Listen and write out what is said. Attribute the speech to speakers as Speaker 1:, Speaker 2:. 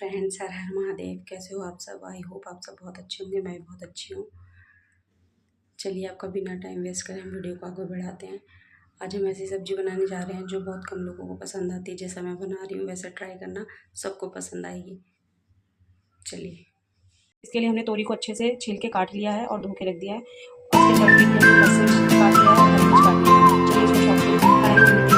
Speaker 1: Friends, हर हर महादेव। कैसे हो आप सब? आई होप आप सब बहुत अच्छे होंगे। मैं भी बहुत अच्छी हूँ। चलिए आपका बिना टाइम वेस्ट करें हम वीडियो को आगे बढ़ाते हैं। आज हम ऐसी सब्ज़ी बनाने जा रहे हैं जो बहुत कम लोगों को पसंद आती है। जैसा मैं बना रही हूँ वैसे ट्राई करना, सबको पसंद आएगी। चलिए, इसके लिए हमने तोरी को अच्छे से छील के काट लिया है और धो के रख दिया है। उसके तड़के के लिए लहसुन काट लिया है और हरी मिर्च काट लिया है। चलिए इसको चॉप करके